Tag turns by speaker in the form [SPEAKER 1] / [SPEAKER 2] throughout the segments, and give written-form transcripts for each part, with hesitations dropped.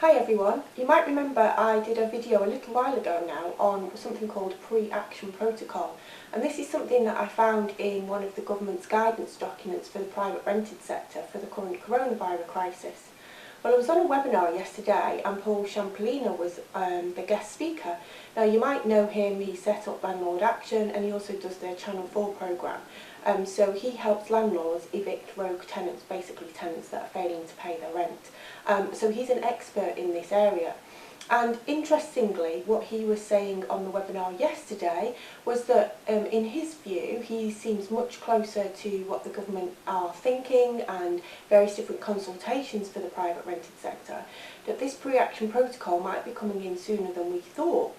[SPEAKER 1] Hi everyone, you might remember I did a video a little while ago now on something called Pre-Action Protocol, and this is something that I found in one of the government's guidance documents for the private rented sector for the current coronavirus crisis. Well, I was on a webinar yesterday and Paul Champolina was the guest speaker. Now you might know him, he set up Landlord Action and he also does their Channel 4 programme. So he helps landlords evict rogue tenants, basically tenants that are failing to pay their rent. So he's an expert in this area. And interestingly, what he was saying on the webinar yesterday was that in his view, he seems much closer to what the government are thinking and various different consultations for the private rented sector, that this pre-action protocol might be coming in sooner than we thought.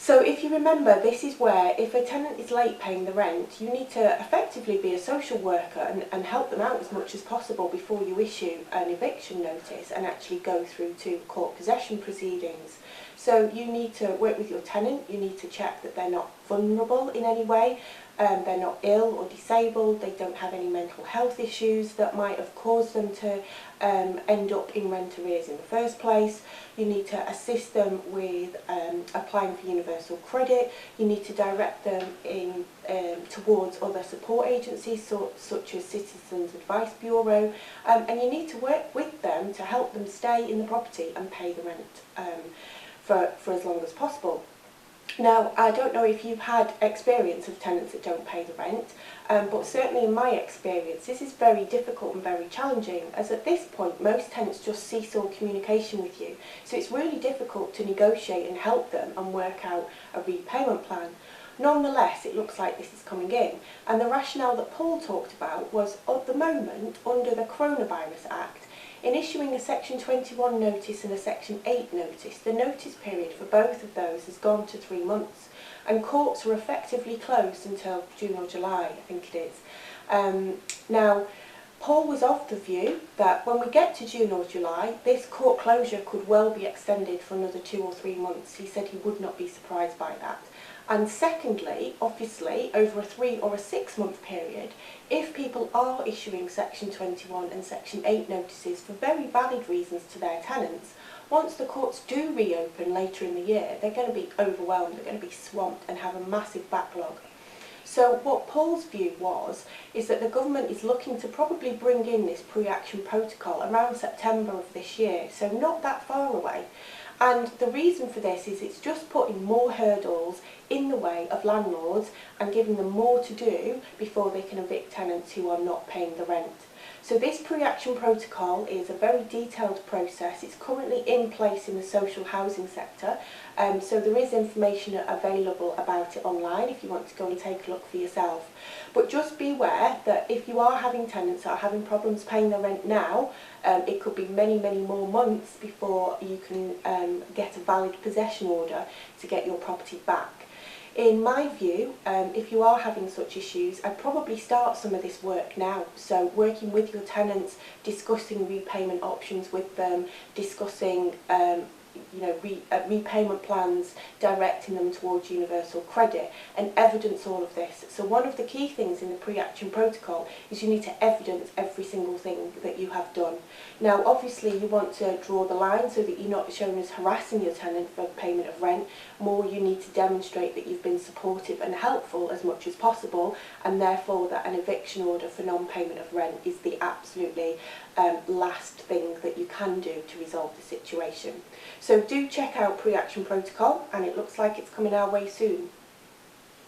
[SPEAKER 1] So if you remember, this is where if a tenant is late paying the rent, you need to effectively be a social worker and help them out as much as possible before you issue an eviction notice and actually go through to court possession proceedings. So you need to work with your tenant, you need to check that they're not vulnerable in any way, they're not ill or disabled, they don't have any mental health issues that might have caused them to end up in rent arrears in the first place. You need to assist them with applying for universal credit. You need to direct them in towards other support agencies such as Citizens Advice Bureau, and you need to work with them to help them stay in the property and pay the rent for as long as possible. Now, I don't know if you've had experience of tenants that don't pay the rent, but certainly in my experience this is very difficult and very challenging, as at this point most tenants just cease all communication with you. So it's really difficult to negotiate and help them and work out a repayment plan. Nonetheless, it looks like this is coming in, and the rationale that Paul talked about was, at the moment, under the Coronavirus Act, in issuing a Section 21 notice and a Section 8 notice, the notice period for both of those has gone to 3 months, and courts are effectively closed until June or July, I think it is. Now, Paul was of the view that when we get to June or July, this court closure could well be extended for another 2 or 3 months. He said he would not be surprised by that. And secondly, obviously, over a 3 or a 6 month period, if people are issuing Section 21 and Section 8 notices for very valid reasons to their tenants, once the courts do reopen later in the year, they're going to be overwhelmed, they're going to be swamped and have a massive backlog. So what Paul's view is that the government is looking to probably bring in this pre-action protocol around September of this year, so not that far away. And the reason for this is it's just putting more hurdles in the way of landlords and giving them more to do before they can evict tenants who are not paying the rent. So this pre-action protocol is a very detailed process. It's currently in place in the social housing sector, so there is information available about it online if you want to go and take a look for yourself. But just be aware that if you are having tenants that are having problems paying their rent now, it could be many, many more months before you can get a valid possession order to get your property back. In my view, if you are having such issues, I'd probably start some of this work now. So working with your tenants, discussing repayment options with them, discussing repayment plans, directing them towards universal credit, and evidence all of this. So one of the key things in the pre-action protocol is you need to evidence every single thing that you have done. Now obviously you want to draw the line so that you're not shown as harassing your tenant for payment of rent. More, you need to demonstrate that you've been supportive and helpful as much as possible, and therefore that an eviction order for non-payment of rent is the absolutely last thing that you can do to resolve the situation. So do check out Pre-Action Protocol, and it looks like it's coming our way soon.